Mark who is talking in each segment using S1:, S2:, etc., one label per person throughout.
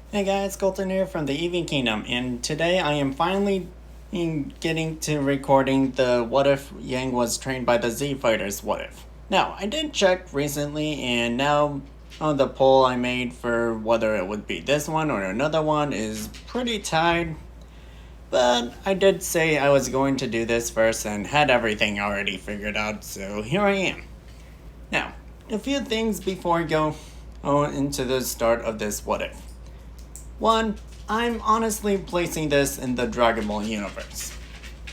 S1: Hey guys, Colton here from the EV Kingdom, and today I am finally getting to recording the What If Yang Was Trained by the Z Fighters What If. Now, I did check recently, and now on the poll I made for whether it would be this one or another one is pretty tied. But I did say I was going to do this first and had everything already figured out, so here I am. Now, a few things before I go into the start of this What If. One, I'm honestly placing this in the Dragon Ball universe.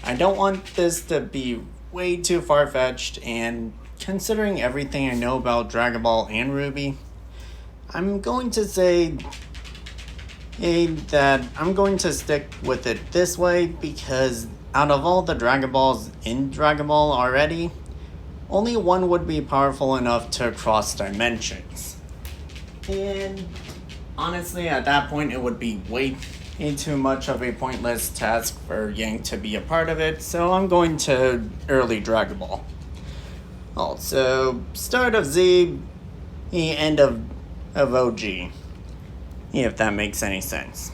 S1: I don't want this to be way too far-fetched, and considering everything I know about Dragon Ball and RWBY, I'm going to say that I'm going to stick with it this way because out of all the Dragon Balls in Dragon Ball already, only one would be powerful enough to cross dimensions. And honestly, at that point, it would be way too much of a pointless task for Yang to be a part of it, so I'm going to early Dragon Ball. Also, start of Z, the end of OG, if that makes any sense.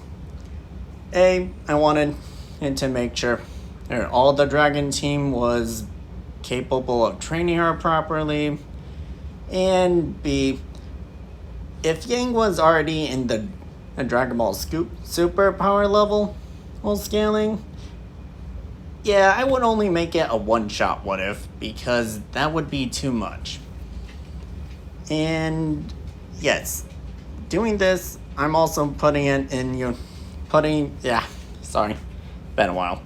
S1: I wanted it to make sure all the Dragon team was capable of training her properly, and B, if Yang was already in the Dragon Ball Super power level while scaling, yeah, I would only make it a one-shot what if because that would be too much. And yes, doing this, I'm also putting it in been a while.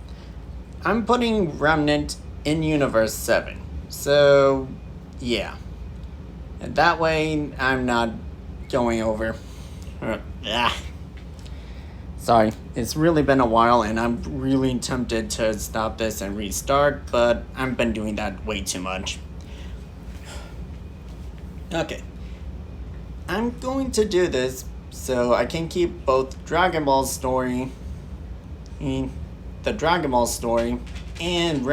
S1: I'm putting Remnant in Universe 7. So, yeah. And that way, I'm not going over. Sorry, it's really been a while and I'm really tempted to stop this and restart, but I've been doing that way too much. Okay. I'm going to do this so I can keep both Dragon Ball story, the Dragon Ball story, and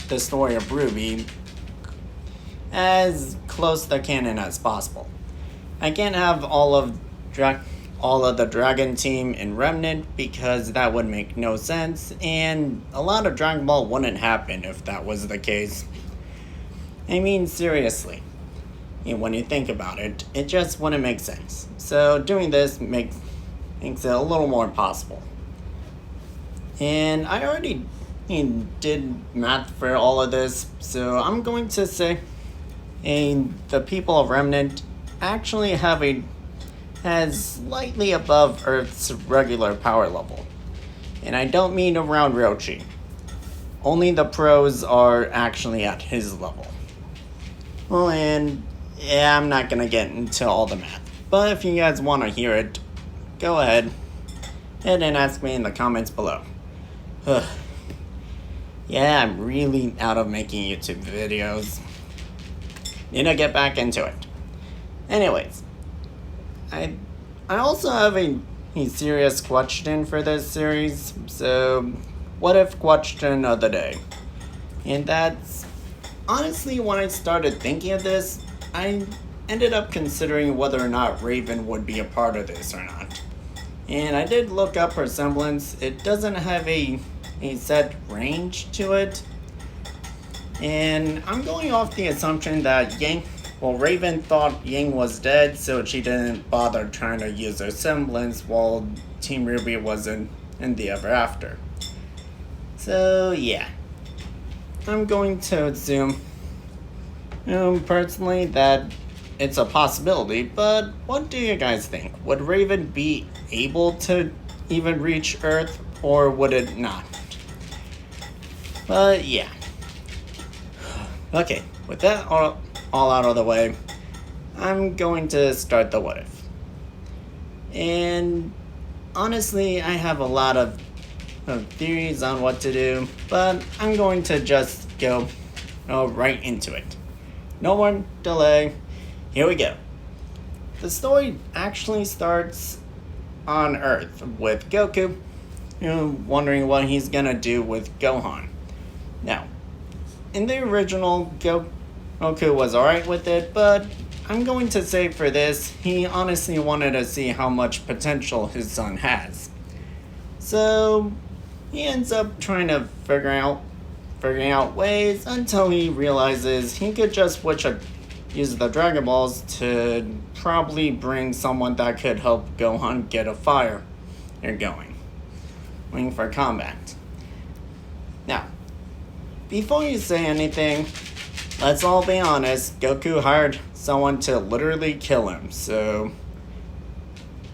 S1: the story of RWBY as close to canon as possible. I can't have all of the Dragon team in Remnant because that would make no sense, and a lot of Dragon Ball wouldn't happen if that was the case. I mean, seriously. When you think about it, it just wouldn't make sense. So doing this makes it a little more possible. And I already did math for all of this, so I'm going to say the people of Remnant actually has slightly above Earth's regular power level. And I don't mean around Rochi. Only the pros are actually at his level. Well, and yeah, I'm not gonna get into all the math. But if you guys want to hear it, go ahead and ask me in the comments below. Yeah, I'm really out of making YouTube videos. Need to get back into it. Anyways, I also have a serious question for this series. So, what if question of the day? And that's honestly when I started thinking of this, I ended up considering whether or not Raven would be a part of this or not. And I did look up her semblance. It doesn't have a set range to it. And I'm going off the assumption that Raven thought Yang was dead, so she didn't bother trying to use her semblance while Team RWBY was in the Ever After. So, yeah. I'm going to assume, personally, that it's a possibility, but what do you guys think? Would Raven be able to even reach Earth, or would it not? But, yeah. Okay, with that all out of the way, I'm going to start the what if. And honestly, I have a lot of theories on what to do, but I'm going to just go right into it. No more delay. Here we go. The story actually starts on Earth with Goku, wondering what he's gonna do with Gohan. Now, in the original, Goku was alright with it, but I'm going to say for this, he honestly wanted to see how much potential his son has. So he ends up trying to figuring out ways until he realizes he could just use the Dragon Balls to probably bring someone that could help Gohan get a fire going. Waiting for combat. Now, before you say anything, let's all be honest, Goku hired someone to literally kill him, so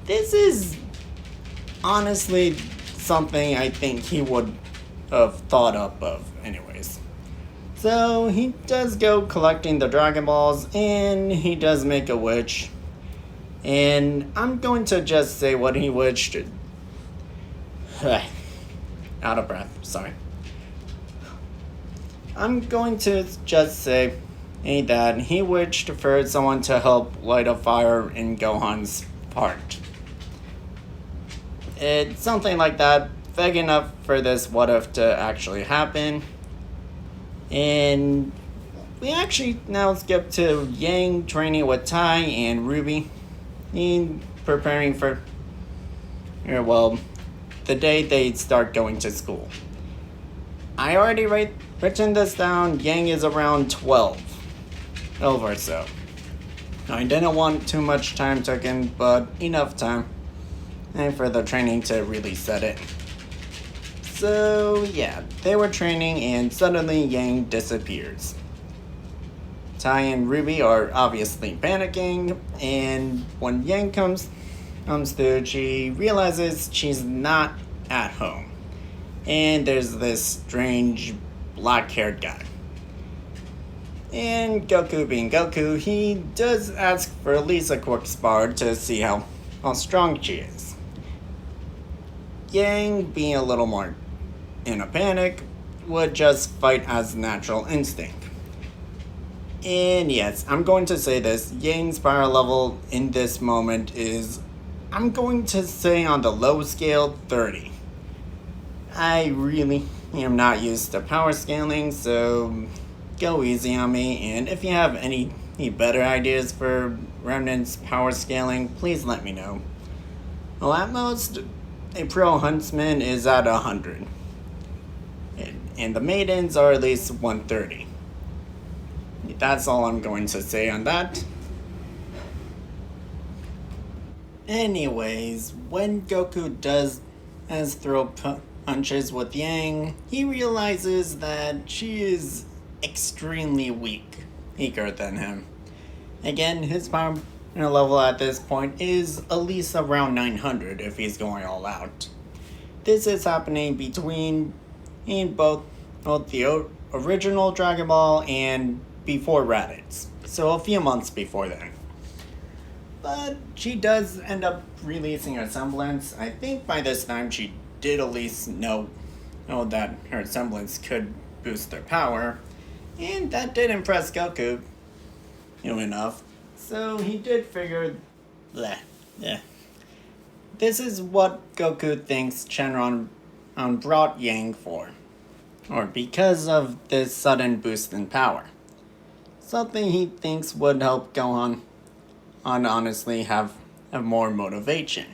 S1: this is honestly something I think he would have thought up of anyways. So he does go collecting the Dragon Balls, and he does make a wish. And I'm going to just say what he wished. Out of breath, sorry. I'm going to just say that he wished for someone to help light a fire in Gohan's heart. It's something like that, vague enough for this what if to actually happen. And we actually now skip to Yang training with Tai and RWBY and preparing for, the day they start going to school. I already written this down. Yang is around 12 or so. I didn't want too much time taken, but enough time and for the training to really set it. So yeah, they were training and suddenly Yang disappears. Tai and RWBY are obviously panicking, and when Yang comes through, she realizes she's not at home. And there's this strange black-haired guy. And Goku being Goku, he does ask for at least a quick spar to see how strong she is. Yang, being a little more in a panic, would just fight as natural instinct. And yes, I'm going to say this, Yang's power level in this moment is, I'm going to say on the low scale, 30. I really am not used to power scaling, so go easy on me, and if you have any better ideas for Remnant's power scaling, please let me know. Well, at most, a pro huntsman is at 100. And the maidens are at least 130. That's all I'm going to say on that. Anyways, when Goku does throw punches with Yang, he realizes that she is extremely weaker than him. Again, his power level at this point is at least around 900 if he's going all out. This is happening between both the original Dragon Ball and before Raditz, so a few months before then. But she does end up releasing her semblance. I think by this time she did at least know that her semblance could boost their power, and that did impress Goku enough. So he did figure, this is what Goku thinks Shenron brought Yang for, or because of this sudden boost in power. Something he thinks would help Gohan honestly have more motivation.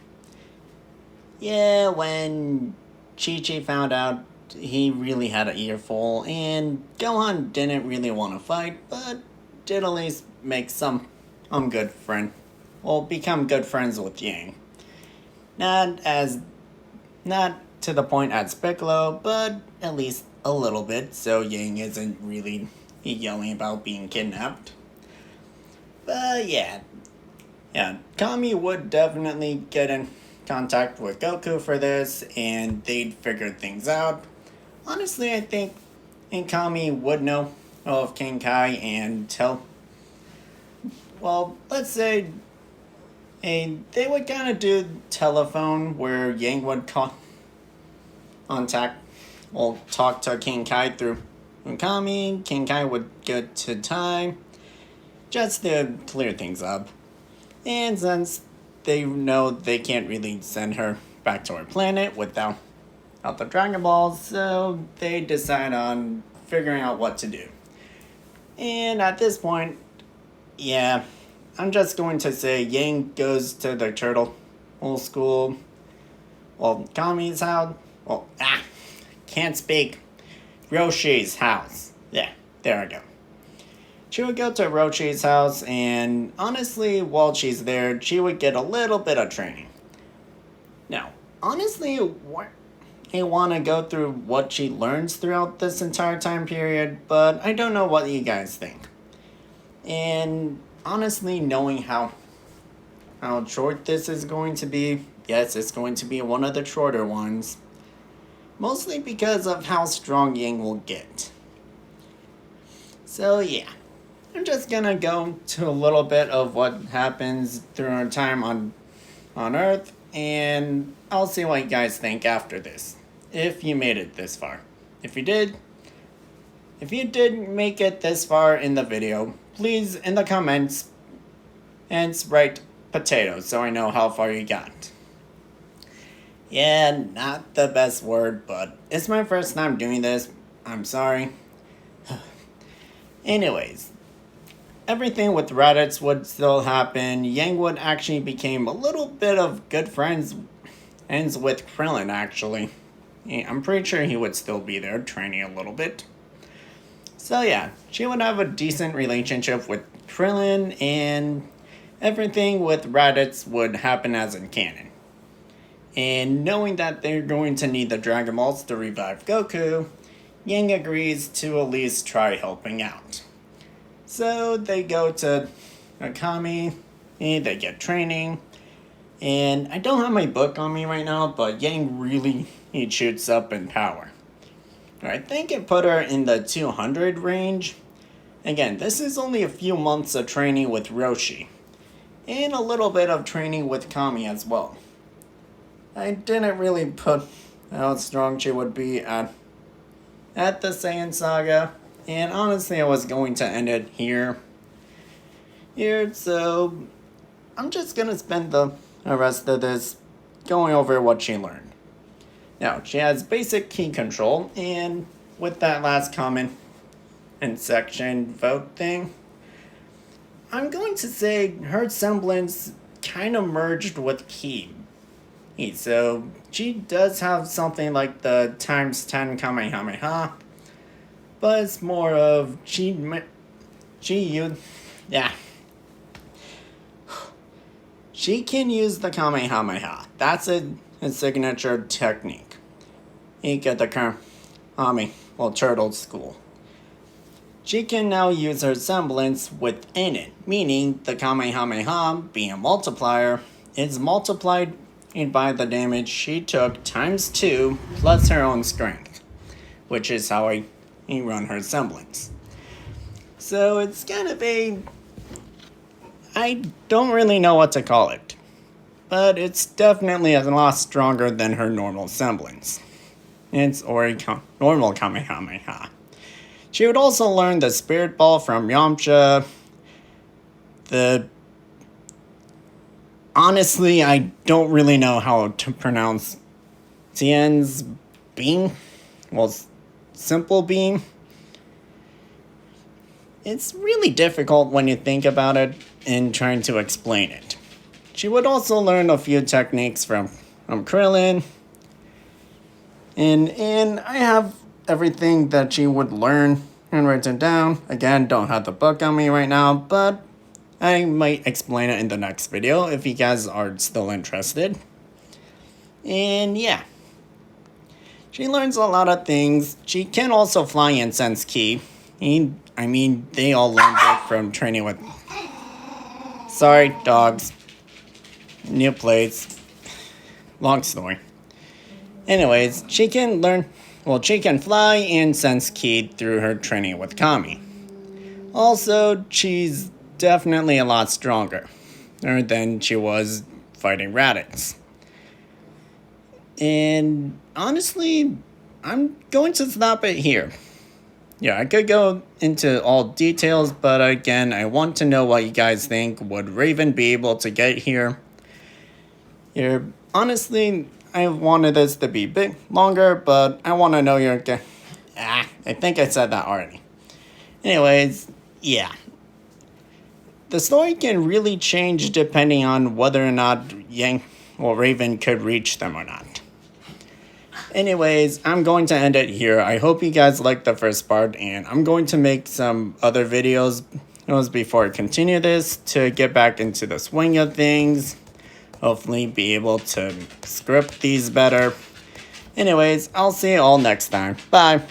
S1: Yeah, when Chi-Chi found out, he really had an earful, and Gohan didn't really want to fight, but did at least make some good friend. Well, become good friends with Yang. Not to the point as Piccolo, but at least a little bit, so Yang isn't really yelling about being kidnapped. But yeah, Kami would definitely get in contact with Goku for this, and they'd figure things out. Honestly, I think Kami would know of King Kai and tell. Well, let's say they would kind of do telephone where Yang would talk to King Kai through Kami. King Kai would get to Tai just to clear things up. And since they know they can't really send her back to her planet without the Dragon Balls, so they decide on figuring out what to do. And at this point, I'm just going to say Yang goes to the turtle school. Well, Kami's house. Well, can't speak. Roshi's house. Yeah, there I go. She would go to Roshi's house, and honestly, while she's there, she would get a little bit of training. Now, honestly, I want to go through what she learns throughout this entire time period, but I don't know what you guys think. And honestly, knowing how short this is going to be, yes, it's going to be one of the shorter ones. Mostly because of how strong Yang will get. So yeah, I'm just gonna go to a little bit of what happens through our time on Earth, and I'll see what you guys think after this. If you made it this far. If you did make it this far in the video, please in the comments and write potatoes so I know how far you got. Yeah, not the best word, but it's my first time doing this. I'm sorry. Anyways, everything with Raditz would still happen. Yang would actually became a little bit of good friends with Krillin, actually. I'm pretty sure he would still be there training a little bit. So yeah, she would have a decent relationship with Krillin, and everything with Raditz would happen as in canon. And knowing that they're going to need the Dragon Balls to revive Goku, Yang agrees to at least try helping out. So they go to Akami, and they get training. And I don't have my book on me right now, but Yang really shoots up in power. I think it put her in the 200 range. Again, this is only a few months of training with Roshi, and a little bit of training with Kami as well. I didn't really put how strong she would be at the Saiyan Saga, and honestly I was going to end it here, so I'm just gonna spend the rest of this going over what she learned. Now, she has basic key control, and with that last comment and section vote thing, I'm going to say her semblance kind of merged with ki. So she does have something like the times 10 Kamehameha, but it's more of she can use the Kamehameha. That's a signature technique. You get the Turtle School. She can now use her semblance within it, meaning the Kamehameha, being a multiplier, is multiplied by the damage she took times 2 plus her own strength, which is how I run her semblance. So it's kind of I don't really know what to call it, but it's definitely a lot stronger than her normal semblance. It's normal Kamehameha. She would also learn the Spirit Ball from Yamcha. Honestly, I don't really know how to pronounce Tien's beam. Well, simple beam. It's really difficult when you think about it and trying to explain it. She would also learn a few techniques from Krillin. And I have everything that she would learn and written down. Again, don't have the book on me right now, but I might explain it in the next video if you guys are still interested. And yeah, she learns a lot of things. She can also fly and sense ki. They all learned it from training with... Sorry, dogs. New plates. Long story. Anyways, she can fly and sense ki through her training with Kami. Also, she's definitely a lot stronger than she was fighting Raditz. And honestly, I'm going to stop it here. Yeah, I could go into all details, but again, I want to know what you guys think. Would Raven be able to get here? Honestly, I wanted this to be a bit longer, but I want to know your... I think I said that already. Anyways, yeah. the story can really change depending on whether or not Yang or Raven could reach them or not. Anyways, I'm going to end it here. I hope you guys liked the first part, and I'm going to make some other videos before I continue this to get back into the swing of things. Hopefully be able to script these better. Anyways, I'll see you all next time. Bye!